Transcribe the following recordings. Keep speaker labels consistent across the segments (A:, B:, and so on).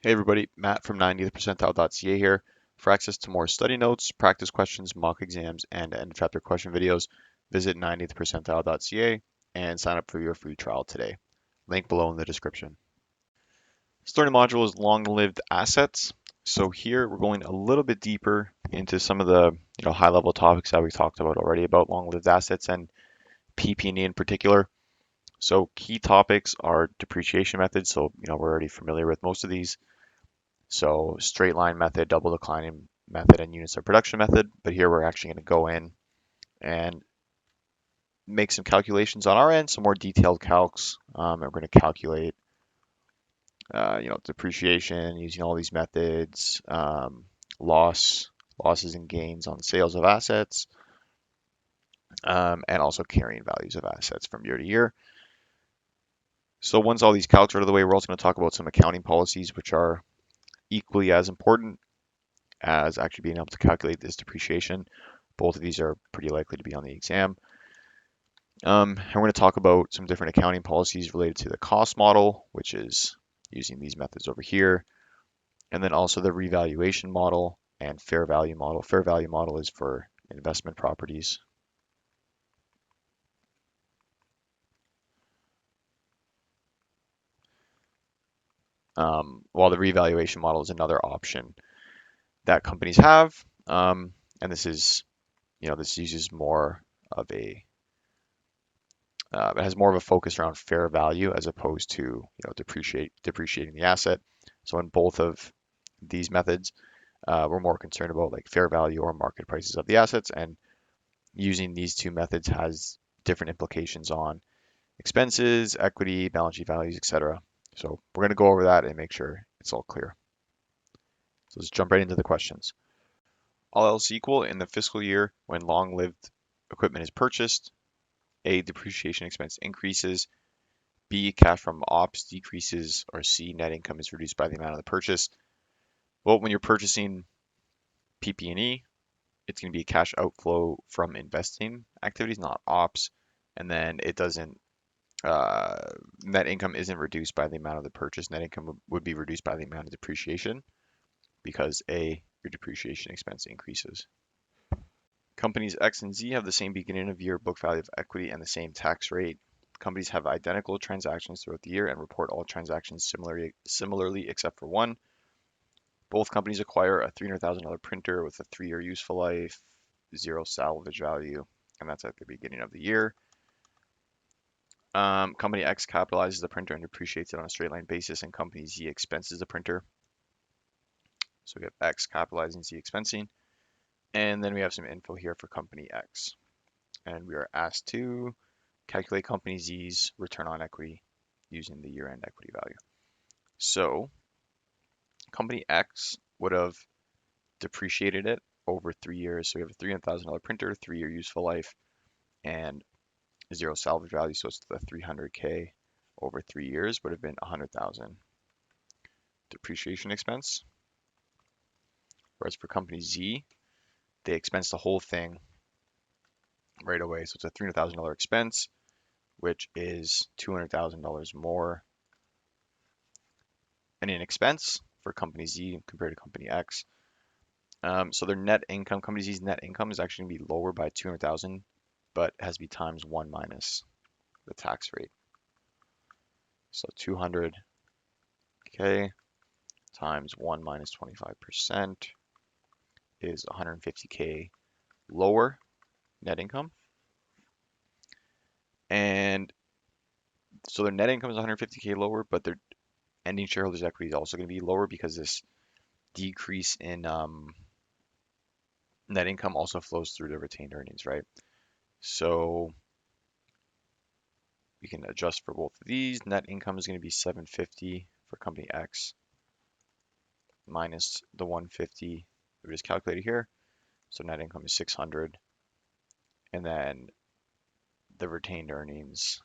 A: Hey everybody, Matt from 90th percentile.ca here. For access to more study notes, practice questions, mock exams, and end of chapter question videos, visit 90th percentile.ca and sign up for your free trial today. Link below in the description. Starting module is long-lived assets. So here we're going a little bit deeper into some of the high-level topics that we talked about already about long-lived assets and PP&E in particular. So key topics are depreciation methods. So we're already familiar with most of these. So straight line method, double declining method, and units of production method. But here we're actually going to go in and make some calculations on our end, some more detailed calcs. And we're going to calculate, depreciation using all these methods, losses and gains on sales of assets, and also carrying values of assets from year to year. So once all these calcs are out of the way, we're also going to talk about some accounting policies, which are equally as important as actually being able to calculate this depreciation. Both of these are pretty likely to be on the exam. And we're going to talk about some different accounting policies related to the cost model, which is using these methods over here, and then also the revaluation model and fair value model. Fair value model is for investment properties. While the revaluation model is another option that companies have. And this is, this uses more of a it has more of a focus around fair value as opposed to depreciating the asset. So in both of these methods, we're more concerned about like fair value or market prices of the assets, and using these two methods has different implications on expenses, equity, balance sheet values, etc. So we're going to go over that and make sure it's all clear. So let's jump right into the questions. All else equal, in the fiscal year when long-lived equipment is purchased, A, depreciation expense increases, B, cash from ops decreases, or C, net income is reduced by the amount of the purchase. Well, when you're purchasing PP&E, it's going to be a cash outflow from investing activities, not ops. And then it doesn't, net income isn't reduced by the amount of the purchase. Net income would be reduced by the amount of depreciation because A, your depreciation expense increases. Companies X and Z have the same beginning of year book value of equity and the same tax rate. Companies have identical transactions throughout the year and report all transactions similarly except for one. Both companies acquire a $300,000 printer with a 3-year useful life, 0 salvage value, and that's at the beginning of the year. Company X capitalizes the printer and depreciates it on a straight line basis, and company Z expenses the printer. So we have X capitalizing, Z expensing. And then we have some info here for company X. And we are asked to calculate company Z's return on equity using the year-end equity value. So company X would have depreciated it over 3 years. So we have a $300,000 printer, 3-year useful life, and 0 salvage value. So it's the 300K over 3 years would have been 100,000 depreciation expense. Whereas for company Z, they expense the whole thing right away. So it's a $300,000 expense, which is $200,000 more in an expense for company Z compared to company X. So their net income, company Z's net income is actually going to be lower by 200,000, but has to be times 1 minus the tax rate. So 200K times 1 minus 25% is 150K lower net income. And so their net income is 150K lower, but their ending shareholders' equity is also going to be lower because this decrease in net income also flows through to retained earnings, right? So we can adjust for both of these. Net income is going to be 750 for company X minus the 150 we just calculated here. So net income is 600. And then the retained earnings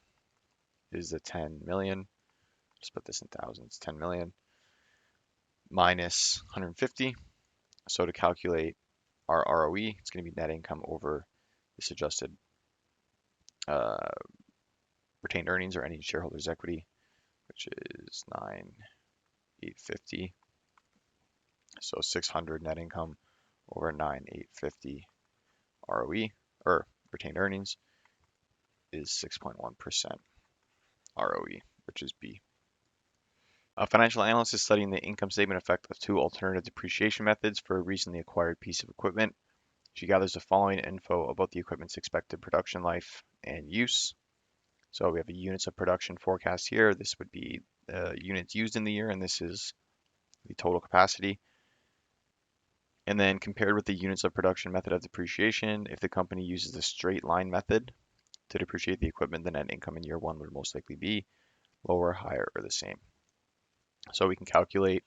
A: is the 10 million. Just put this in thousands, 10 million minus 150. So to calculate our ROE, it's going to be net income over this adjusted retained earnings or ending shareholders' equity, which is 9,850. So 600 net income over 9,850 ROE, or retained earnings, is 6.1% ROE, which is B. A financial analyst is studying the income statement effect of two alternative depreciation methods for a recently acquired piece of equipment. She gathers the following info about the equipment's expected production life and use. So we have a units of production forecast here. This would be units used in the year, and this is the total capacity. And then compared with the units of production method of depreciation, if the company uses the straight line method to depreciate the equipment, the net income in year one would most likely be lower, higher, or the same. So we can calculate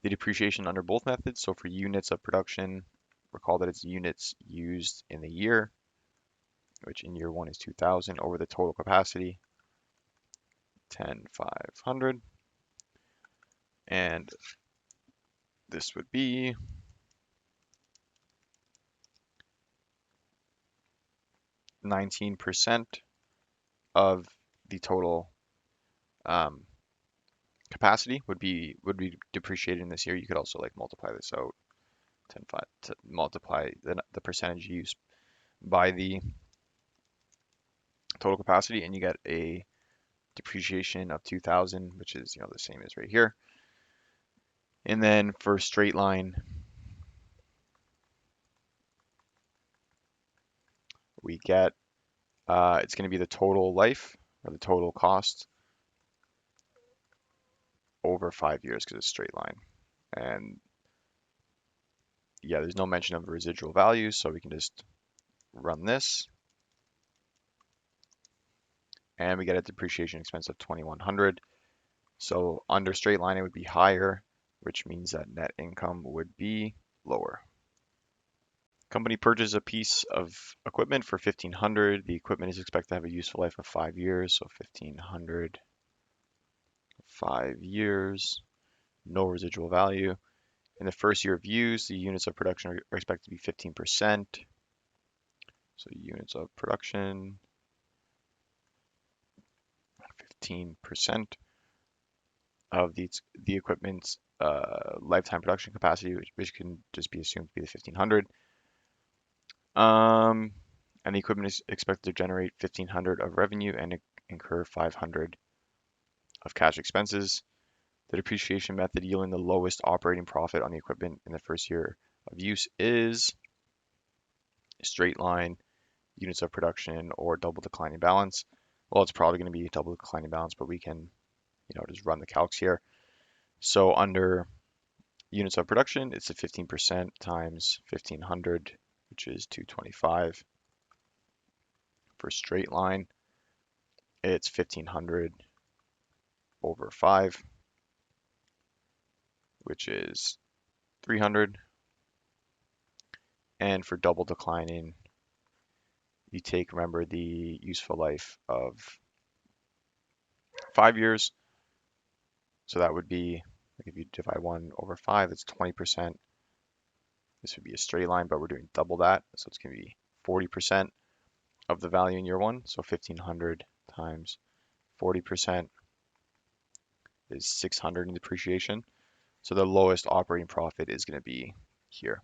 A: the depreciation under both methods. So for units of production, recall that it's units used in the year, which in year one is 2,000, over the total capacity, 10,500. And this would be 19% of the total capacity would be depreciated in this year. You could also like multiply this out, 10,500, to multiply the percentage used by the total capacity, and you get a depreciation of 2,000, which is the same as right here. And then for straight line, we get it's going to be the total life or the total cost over 5 years because it's straight line. And yeah, there's no mention of residual values, so we can just run this. And we get a depreciation expense of 2,100. So under straight line, it would be higher, which means that net income would be lower. Company purchases a piece of equipment for 1,500. The equipment is expected to have a useful life of 5 years, so 1,500, 5 years, no residual value. In the first year of use, the units of production are expected to be 15%. So units of production, 15% of the equipment's lifetime production capacity, which can just be assumed to be the 1,500. And the equipment is expected to generate 1,500 of revenue and incur 500 of cash expenses. The depreciation method yielding the lowest operating profit on the equipment in the first year of use is straight line, units of production, or double declining balance. Well, it's probably going to be double declining balance, but we can, just run the calcs here. So under units of production, it's a 15% times 1,500, which is 225. For straight line, it's 1,500 over 5, which is 300. And for double declining, you take, remember, the useful life of 5 years. So that would be, like if you divide 1 over 5, it's 20%. This would be a straight line, but we're doing double that. So it's going to be 40% of the value in year one. So 1,500 times 40% is 600 in depreciation. So the lowest operating profit is going to be here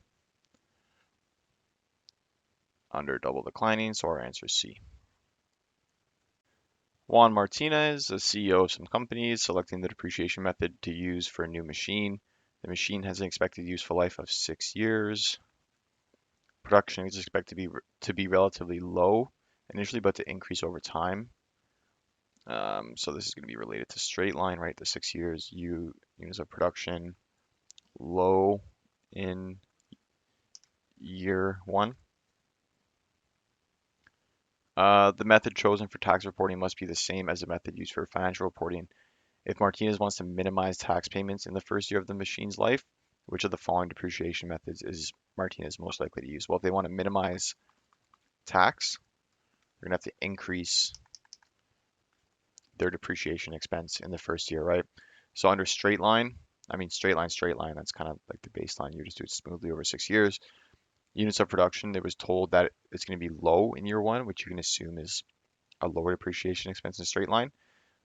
A: under double declining. So our answer is C. Juan Martinez, a CEO of some companies, selecting the depreciation method to use for a new machine. The machine has an expected useful life of 6 years. Production is expected to be relatively low initially, but to increase over time. So this is going to be related to straight line, right? The 6 years, units of production, low in year one. The method chosen for tax reporting must be the same as the method used for financial reporting. If Martinez wants to minimize tax payments in the first year of the machine's life, which of the following depreciation methods is Martinez most likely to use? Well, if they want to minimize tax, they're going to have to increase their depreciation expense in the first year, right? So under straight line, straight line, that's kind of like the baseline. You just do it smoothly over 6 years. Units of production, it was told that it's going to be low in year one, which you can assume is a lower depreciation expense in straight line.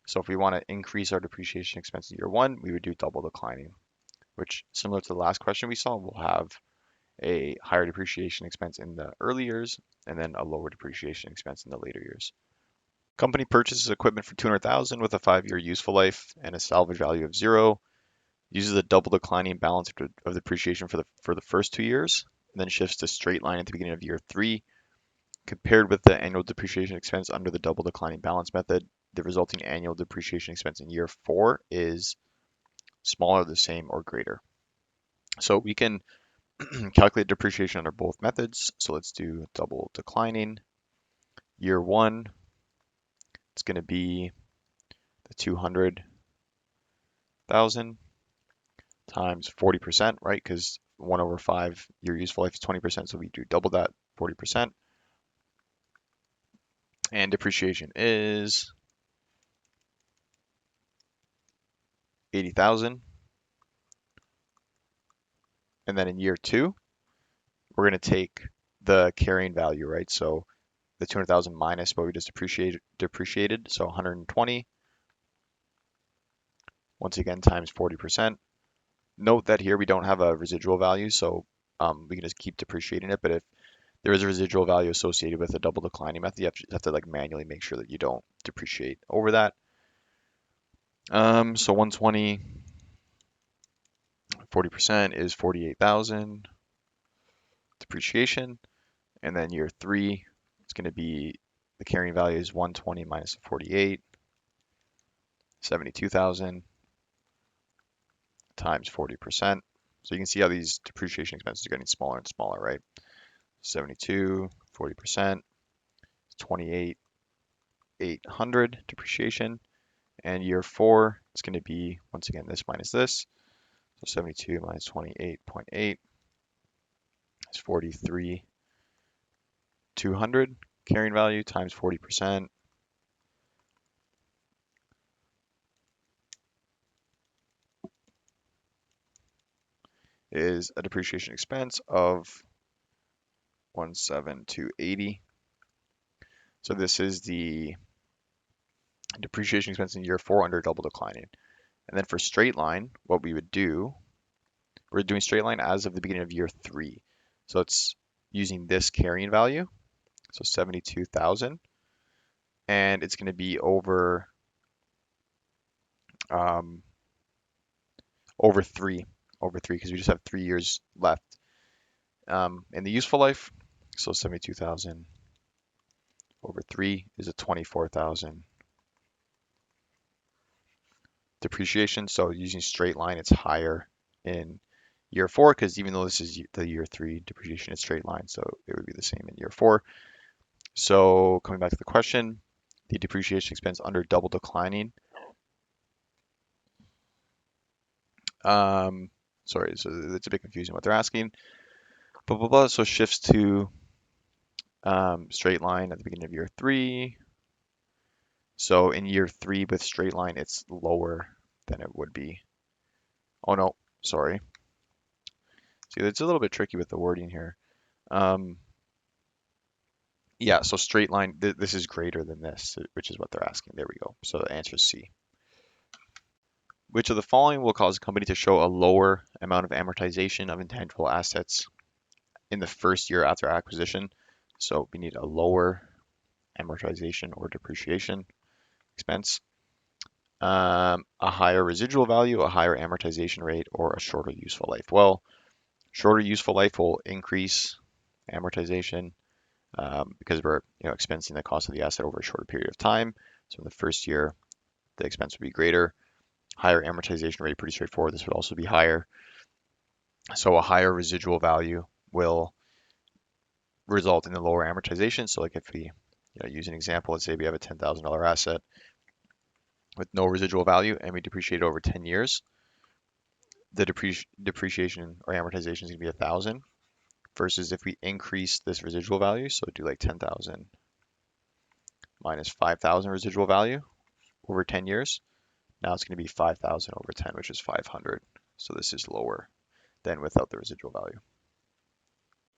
A: So if we want to increase our depreciation expense in year one, we would do double declining. which similar to the last question we saw, will have a higher depreciation expense in the early years and then a lower depreciation expense in the later years. Company purchases equipment for 200,000 with a 5-year useful life and a salvage value of 0. Uses a double declining balance of depreciation for the first 2 years, and then shifts to straight line at the beginning of year 3. Compared with the annual depreciation expense under the double declining balance method, the resulting annual depreciation expense in year 4 is smaller, the same, or greater. So we can calculate depreciation under both methods. So let's do double declining. Year 1, it's going to be the 200,000 times 40%, right? Because 1 over 5 year useful life is 20%, so we do double that, 40%. And depreciation is 80,000. And then in year 2, we're going to take the carrying value, right? So the 200,000 minus what we just depreciated, so 120. Once again, times 40%. Note that here we don't have a residual value, so we can just keep depreciating it. But if there is a residual value associated with a double declining method, you have to like manually make sure that you don't depreciate over that. So 120, 40% is 48,000 depreciation. And then year 3, it's going to be the carrying value is 120 minus 48, 72,000 times 40%. So you can see how these depreciation expenses are getting smaller and smaller, right? 72, 40%, 28,800 depreciation. And year 4, it's going to be, once again, this minus this. So 72 minus 28.8 is 43,200 carrying value times 40%. Is a depreciation expense of 17,280. So this is the depreciation expense in year 4 under double declining. And then for straight line, what we would do, we're doing straight line as of the beginning of year 3. So it's using this carrying value, so 72,000, and it's going to be over over 3 because we just have 3 years left in the useful life. So 72,000 over 3 is a 24,000 depreciation. So using straight line, it's higher in year 4 because even though this is the year 3 depreciation, it's straight line, so it would be the same in year 4. So coming back to the question, the depreciation expense under double declining. Sorry, so it's a bit confusing what they're asking. So shifts to straight line at the beginning of year 3. So in year 3 with straight line, it's lower than it would be. Oh no, sorry. See, it's a little bit tricky with the wording here. Yeah, so straight line, this is greater than this, which is what they're asking. There we go. So the answer is C. Which of the following will cause a company to show a lower amount of amortization of intangible assets in the first year after acquisition? So we need a lower amortization or depreciation expense, a higher residual value, a higher amortization rate, or a shorter useful life. Well, shorter useful life will increase amortization because we're expensing the cost of the asset over a shorter period of time. So in the first year, the expense would be greater. Higher amortization rate, pretty straightforward. This would also be higher. So a higher residual value will result in a lower amortization. So like if we use an example, let's say we have a $10,000 asset with no residual value and we depreciate it over 10 years, the depreciation or amortization is going to be 1,000 versus if we increase this residual value, so do like 10,000 minus 5,000 residual value over 10 years. Now it's going to be 5,000 over 10, which is 500. So this is lower than without the residual value.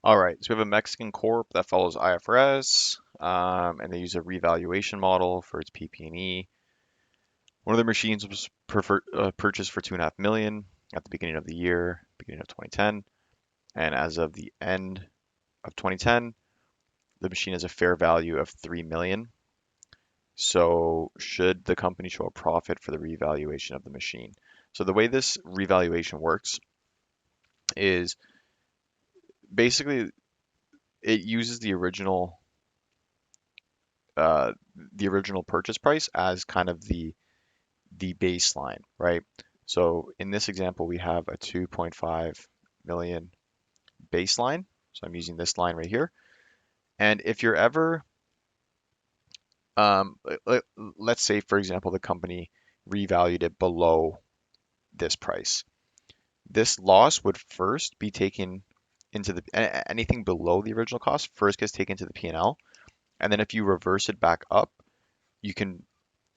A: All right, so we have a Mexican corp that follows IFRS, and they use a revaluation model for its PP&E. One of the machines was purchased for $2.5 million. at the beginning of the year, beginning of 2010, and as of the end of 2010, the machine has a fair value of 3 million. So should the company show a profit for the revaluation of the machine? So the way this revaluation works is basically it uses the original purchase price as kind of the baseline, right? So in this example, we have a 2.5 million baseline. So I'm using this line right here. And if you're ever, let's say, for example, the company revalued it below this price. This loss would first be taken into anything below the original cost first gets taken to the P&L. And then if you reverse it back up, you can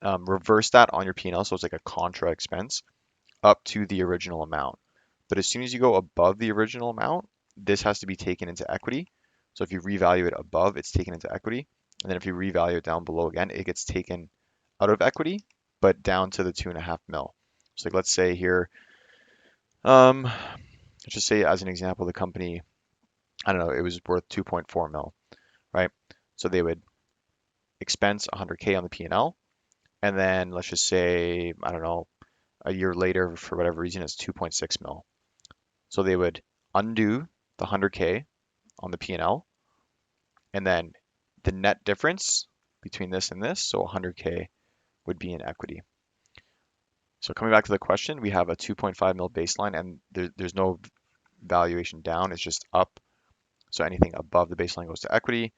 A: reverse that on your P&L. So it's like a contra expense up to the original amount. But as soon as you go above the original amount, this has to be taken into equity. So if you revalue it above, it's taken into equity. And then if you revalue it down below again, it gets taken out of equity, but down to the 2.5 mil. So like, let's say here, let's just say as an example, the company, I don't know, it was worth 2.4 mil, right? So they would expense 100K on the P&L. And then let's just say, I don't know, a year later, for whatever reason, it's 2.6 mil. So they would undo the 100K on the P&L, and then the net difference between this and this, so 100K would be in equity. So coming back to the question, we have a 2.5 mil baseline, and there's no valuation down, it's just up. So anything above the baseline goes to equity.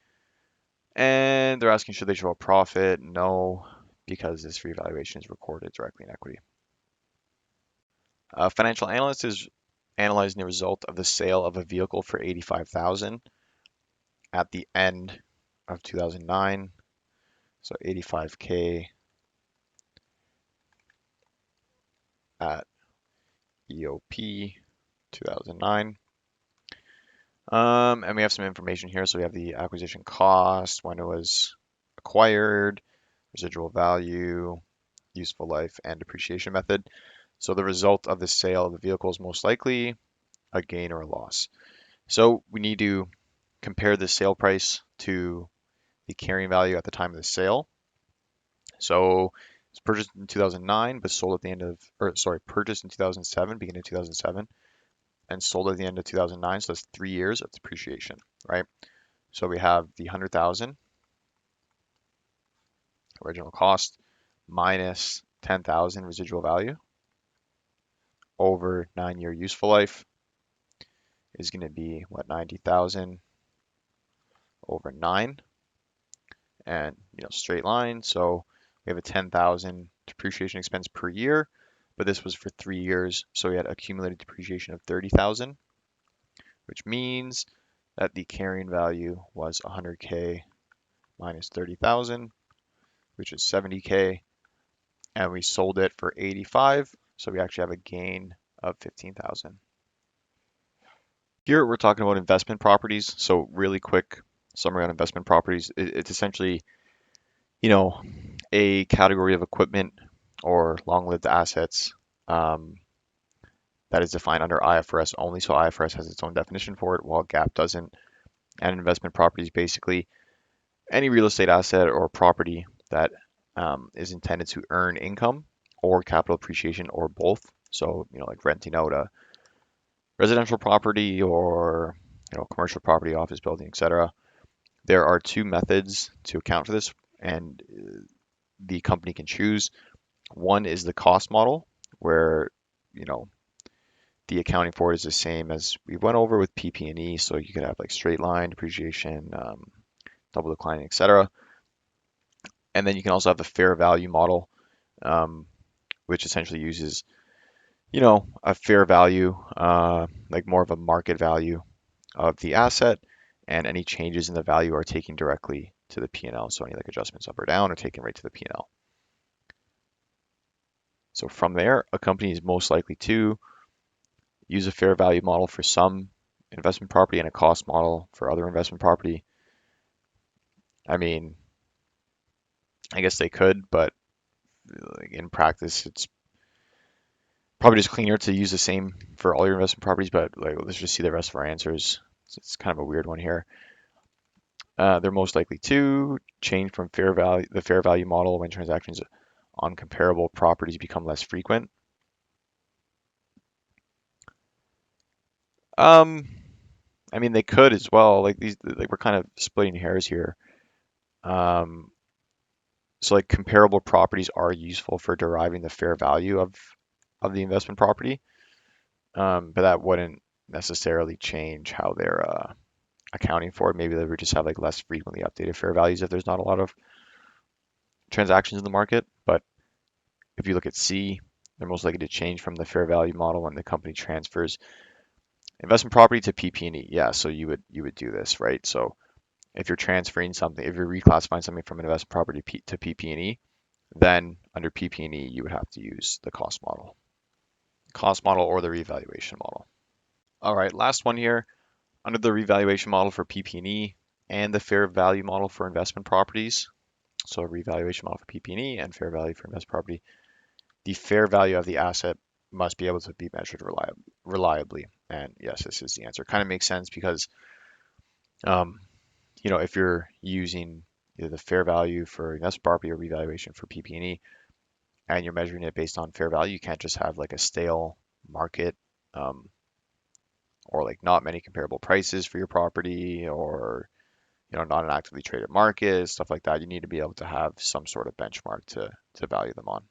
A: And they're asking, should they show a profit? No, because this revaluation is recorded directly in equity. A financial analyst is analyzing the result of the sale of a vehicle for 85,000 at the end of 2009. So 85K at EOP 2009. And we have some information here. So we have the acquisition cost, when it was acquired, residual value, useful life, and depreciation method. So the result of the sale of the vehicle is most likely a gain or a loss. So we need to compare the sale price to the carrying value at the time of the sale. So it's purchased in 2009, but sold at the end of, or sorry, purchased in 2007, beginning of 2007, and sold at the end of 2009. So that's 3 years of depreciation, right? So we have the 100,000 original cost minus 10,000 residual value over 9-year useful life is going to be what, 90,000 over 9, and straight line. So we have a 10,000 depreciation expense per year, but this was for 3 years, so we had accumulated depreciation of 30,000, which means that the carrying value was 100K minus 30,000, which is 70K, and we sold it for 85, so we actually have a gain of 15,000. Here we're talking about investment properties. So really quick summary on investment properties. It's essentially, a category of equipment or long-lived assets that is defined under IFRS only. So IFRS has its own definition for it, while GAAP doesn't. And investment property is basically any real estate asset or property that is intended to earn income or capital appreciation or both. So, like renting out a residential property or, commercial property, office building, etc. There are two methods to account for this, and the company can choose. One is the cost model, where, the accounting for it is the same as we went over with PP&E. So you could have like straight line depreciation, double declining, etc. And then you can also have the fair value model, which essentially uses, a fair value, like more of a market value of the asset, and any changes in the value are taken directly to the P&L. So any like adjustments up or down are taken right to the P&L. So from there, a company is most likely to use a fair value model for some investment property and a cost model for other investment property. I mean, I guess they could, but in practice, it's Probably just cleaner to use the same for all your investment properties, but like let's just see the rest of our answers. It's kind of a weird one here. They're most likely to change from the fair value model when transactions on comparable properties become less frequent. Um, I mean, they could as well. Like these, like we're kind of splitting hairs here. Um, so like comparable properties are useful for deriving the fair value of the investment property, but that wouldn't necessarily change how they're accounting for it. Maybe they would just have like less frequently updated fair values if there's not a lot of transactions in the market. But if you look at C, they're most likely to change from the fair value model when the company transfers investment property to PP&E. Yeah, so you would do this, right? So if you're transferring something, if you're reclassifying something from an investment property to PP&E, then under PP&E you would have to use the cost model or the revaluation model. All right, last one here. Under the revaluation model for PP&E and the fair value model for investment properties, so a revaluation model for PP&E and fair value for investment property, the fair value of the asset must be able to be measured reliably. And yes, this is the answer. Kind of makes sense because, um, if you're using either the fair value for investment property or revaluation for PP&E, and you're measuring it based on fair value, you can't just have like a stale market, um, or like not many comparable prices for your property, or not an actively traded market, stuff like that. You need to be able to have some sort of benchmark to value them on.